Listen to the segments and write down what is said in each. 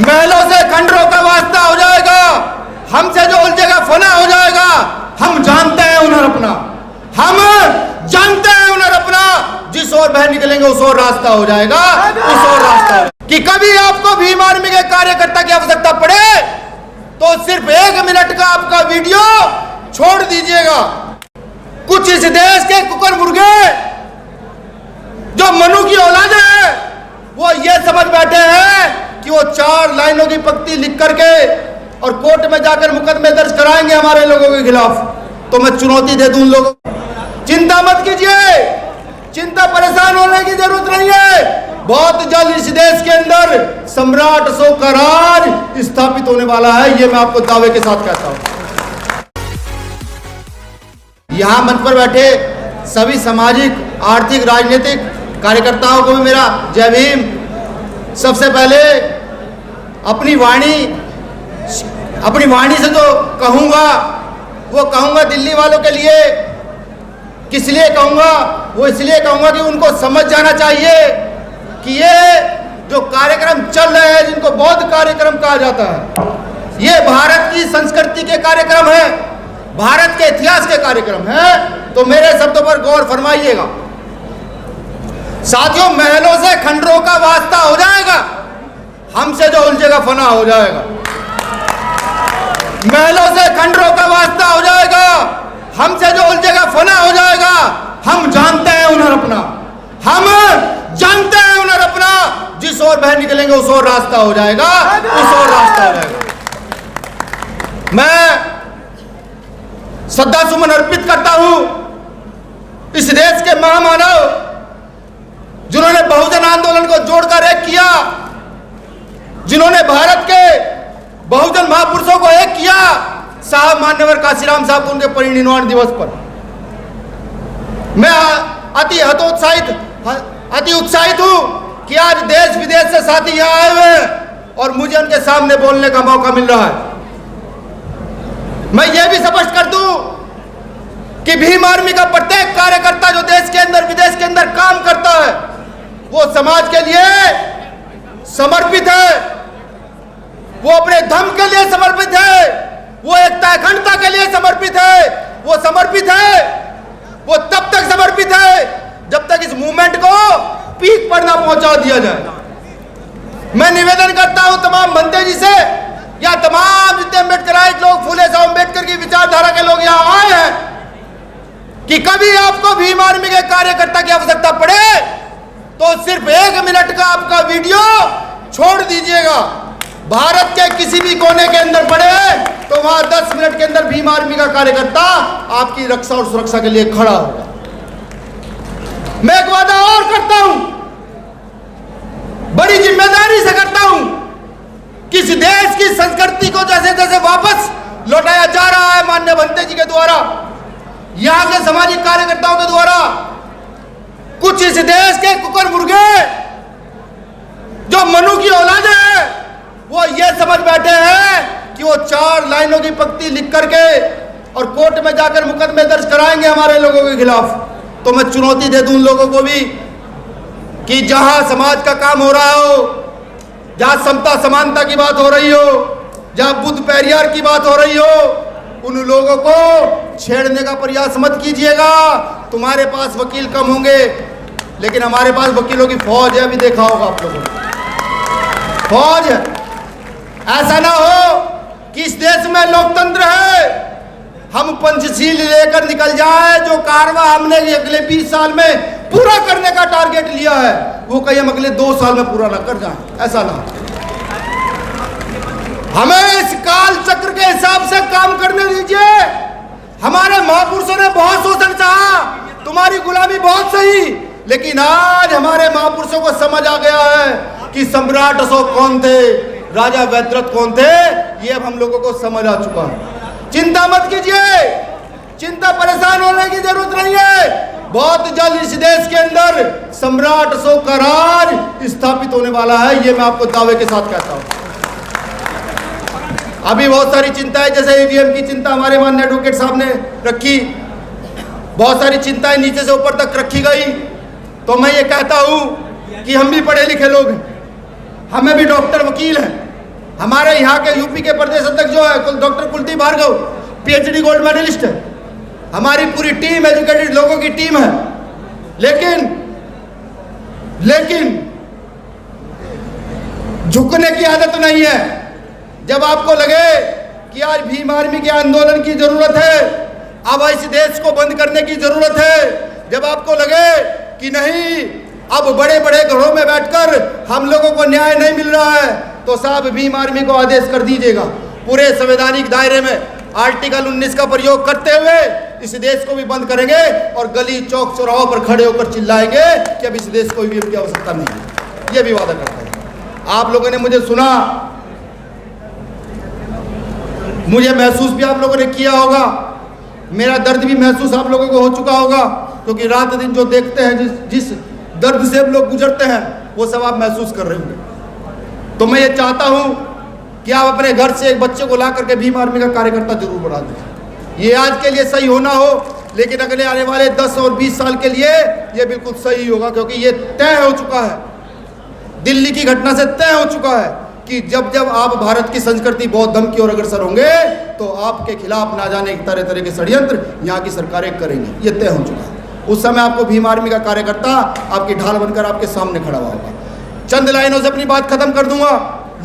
महलों से खंडरों का वास्ता हो जाएगा, हमसे जो उलझेगा फना हो जाएगा। हम जानते हैं उन्हें अपना, हम जानते हैं उन्हें अपना। जिस ओर बह निकलेंगे उस ओर रास्ता हो जाएगा, उस ओर रास्ता हो। कि कभी आपको भीम आर्मी के कार्यकर्ता की आवश्यकता पड़े तो सिर्फ 1 मिनट का आपका वीडियो छोड़ दीजिएगा। कुछ इस देश के कुकर मुर्गे जो मनु की औलाद है वो ये समझ बैठे हैं कि वो 4 लाइनों की पंक्ति लिख करके और कोर्ट में जाकर मुकदमे दर्ज कराएंगे हमारे लोगों के खिलाफ। तो मैं चुनौती दे दूं लोगों को, चिंता मत कीजिए, चिंता परेशान होने की जरूरत नहीं है। बहुत जल्द इस देश के अंदर सम्राट अशोक का राज स्थापित होने वाला है, ये मैं आपको दावे के साथ कहता हूं। यहां मंच पर बैठे सभी सामाजिक, आर्थिक, राजनीतिक कार्यकर्ताओं को भी मेरा जय भीम। सबसे पहले अपनी वाणी से जो कहूंगा वो कहूंगा दिल्ली वालों के लिए। किस लिए कहूंगा? वो इसलिए कहूंगा कि उनको समझ जाना चाहिए कि ये जो कार्यक्रम चल रहे हैं, जिनको बौद्ध कार्यक्रम कहा जाता है, ये भारत की संस्कृति के कार्यक्रम है, भारत के इतिहास के कार्यक्रम है। तो मेरे शब्दों पर गौर फरमाइएगा साथियों। महलों से खंडरों का वास्ता हो जाएगा, हमसे जो उलझेगा फना हो जाएगा। महलों से खंडरों का वास्ता हो जाएगा, हमसे जो उलझेगा फना हो जाएगा। हम जानते हैं उन्हें अपना, हम जानते हैं उन्हें अपना। जिस ओर बह निकलेंगे उस ओर रास्ता हो जाएगा, उस ओर रास्ता हो जाएगा। मैं श्रद्धा सुमन अर्पित करता हूं इस देश के महामानव जिन्होंने बहुजन आंदोलन को जोड़कर एक किया, जिन्होंने भारत के बहुजन महापुरुषों को एक किया। साहब मान्यवर काशीराम साहब को उनके परिनिर्वाण दिवस पर मैं अति उत्साहित हूं कि आज देश विदेश से साथी यहां आए हुए हैं और मुझे उनके सामने बोलने का मौका मिल रहा है। मैं यह भी स्पष्ट कर दूं कि भीम आर्मी का प्रत्येक कार्यकर्ता जो देश के अंदर विदेश के अंदर काम करता है वो समाज के लिए समर्पित है, वो अपने धर्म के लिए समर्पित है, वो एकता अखंडता के लिए समर्पित है। वो समर्पित है, वो तब तक समर्पित है जब तक इस मूवमेंट को पीक पर ना पहुंचा दिया जाए। मैं निवेदन करता हूं तमाम बंदे जी से या तमाम जितने अम्बेडकराइट लोग, फूले साहब अम्बेडकर की विचारधारा के लोग यहां आए हैं, कि कभी आपको भीम आर्मी के कार्यकर्ता की आवश्यकता पड़े तो सिर्फ 1 मिनट का आपका वीडियो छोड़ दीजिएगा। भारत के किसी भी कोने के अंदर पड़े तो वहां 10 मिनट के अंदर भीम आर्मी का कार्यकर्ता आपकी रक्षा और सुरक्षा के लिए खड़ा होगा। मैं एक वादा और करता हूं, बड़ी जिम्मेदारी से करता हूं कि इस देश की संस्कृति को जैसे जैसे वापस लौटाया जा रहा है माननीय भंते जी के द्वारा, यहां के सामाजिक कार्यकर्ताओं के द्वारा, कुछ इस देश के कुकर मुर्गे जो मनु की औलाद है वो ये समझ बैठे हैं कि वो 4 लाइनों की पंक्ति लिख करके और कोर्ट में जाकर मुकदमे दर्ज कराएंगे हमारे लोगों के खिलाफ। तो मैं चुनौती दे दूं उन लोगों को भी कि जहां समाज का काम हो रहा हो, जहां समता समानता की बात हो रही हो, जहां बुद्ध पेरियार की बात हो रही हो, उन लोगों को छेड़ने का प्रयास मत कीजिएगा। तुम्हारे पास वकील कम होंगे लेकिन हमारे पास वकीलों की फौज है, अभी देखा होगा आप लोगों ने, फौज है। ऐसा ना हो कि इस देश में लोकतंत्र है, हम पंचशील लेकर निकल जाए, जो कारवा हमने अगले 20 साल में पूरा करने का टारगेट लिया है वो कहीं हम अगले 2 साल में पूरा ना कर जाए। ऐसा ना, हमें इस काल चक्र के हिसाब से काम करने दीजिए। हमारे महापुरुषों ने बहुत शोषण चाहा, तुम्हारी गुलामी बहुत सही, लेकिन आज हमारे महापुरुषों को समझ आ गया है कि सम्राट अशोक कौन थे, राजा वैद्रथ कौन थे, ये अब हम लोगों को समझ आ चुका है। चिंता मत कीजिए, चिंता परेशान होने की जरूरत नहीं है। बहुत जल्द इस देश के अंदर सम्राट अशोक का राज स्थापित होने वाला है, ये मैं आपको दावे के साथ कहता हूं। अभी बहुत सारी चिंताएं, जैसे ईवीएम की चिंता हमारे माननीय एडवोकेट साहब ने रखी, बहुत सारी चिंताएं नीचे से ऊपर तक रखी गई। तो मैं ये कहता हूं कि हम भी पढ़े लिखे लोग हैं, हमें भी डॉक्टर वकील हैं, हमारे यहाँ के यूपी के प्रदेश अध्यक्ष जो है doctor Kuldeep Bhargav, PhD gold medallist है। हमारी पूरी टीम एजुकेटेड लोगों की टीम है। लेकिन झुकने की आदत नहीं है। जब आपको लगे कि आज भीम आर्मी के आंदोलन की जरूरत है, अब इस देश को बंद करने की जरूरत है, जब आपको लगे कि नहीं अब बड़े बड़े घरों में बैठकर हम लोगों को न्याय नहीं मिल रहा है, तो साहब भीम आर्मी को आदेश कर दीजिएगा। पूरे संवैधानिक दायरे में आर्टिकल 19 का प्रयोग करते हुए इस देश को भी बंद करेंगे और गली चौक चौराहों पर खड़े होकर चिल्लाएंगे कि अब इस देश को भी की आवश्यकता नहीं है। यह भी वादा करते हैं। आप लोगों ने मुझे सुना, मुझे महसूस भी आप लोगों ने किया होगा, मेरा दर्द भी महसूस आप लोगों को हो चुका होगा, क्योंकि रात दिन जो देखते हैं, जिस दर्द से हम लोग गुजरते हैं, वो सब आप महसूस कर रहे होंगे। तो मैं ये चाहता हूं कि आप अपने घर से एक बच्चे को ला करके भीम आर्मी का कार्यकर्ता जरूर बना दें। ये आज के लिए सही होना हो, लेकिन अगले आने वाले 10 और 20 साल के लिए ये बिल्कुल सही होगा, क्योंकि ये तय हो चुका है, दिल्ली की घटना से तय हो चुका है कि जब जब आप भारत की संस्कृति बौद्ध धर्म की ओर अग्रसर होंगे तो आपके खिलाफ ना जाने तरह तरह के षड्यंत्र यहाँ की सरकारें करेंगी। ये तय हो चुका है। उस समय आपको भीम आर्मी का कार्यकर्ता आपकी ढाल बनकर आपके सामने खड़ा हुआ होगा। चंद लाइनों से अपनी बात खत्म कर दूंगा।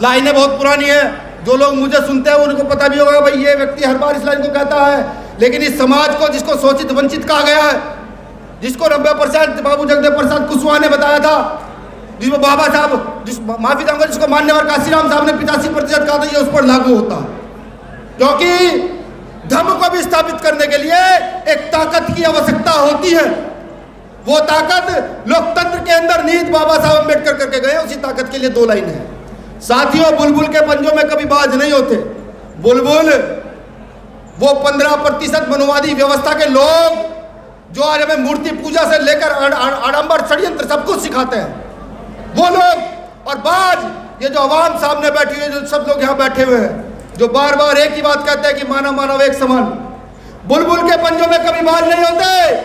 लाइनें बहुत पुरानी है, जो लोग मुझे सुनते हैं उनको पता भी होगा भाई ये व्यक्ति हर बार इस लाइन को कहता है, लेकिन इस समाज को जिसको शोषित वंचित कहा गया है, जिसको 90% बाबू जगदेव प्रसाद कुशवाहा ने बताया था, जिसको बाबा साहब माफी चाहूंगा जिसको मान्यवर काशीराम साहब ने 85% कहा था, ये उस पर लागू होता है। क्योंकि धर्म को भी स्थापित करने के लिए एक ताकत की आवश्यकता होती है। वो ताकत लोकतंत्र के अंदर निहित बाबा साहब अम्बेडकर करके गए। उसी ताकत के लिए 2 लाइन है। साथियों, बुलबुल के पंजों में कभी बाज नहीं होते। बुलबुल वो 15% मनोवादी व्यवस्था के लोग जो आज हमें मूर्ति पूजा से लेकर आडंबर षड्यंत्र सब कुछ सिखाते हैं, वो लोग। और बाज ये जो आवाम सामने बैठी हुई है, जो सब लोग यहाँ बैठे हुए हैं, जो बार बार एक ही बात कहते हैं कि मानव मानव एक समान। बुलबुल के पंजों में कभी बाज नहीं होते,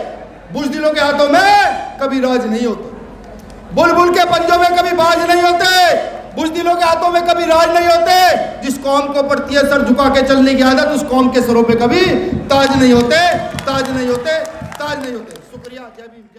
बुज़दिलों के हाथों में कभी राज नहीं होते। बुलबुल के पंजों में कभी बाज नहीं होते, बुज़दिलों के हाथों में कभी राज नहीं होते। जिस कौम को पड़ती है सर झुका के चलने की आदत, उस कौम के सरों पे कभी ताज नहीं होते, ताज नहीं होते, ताज नहीं होते। शुक्रिया। जय भीम।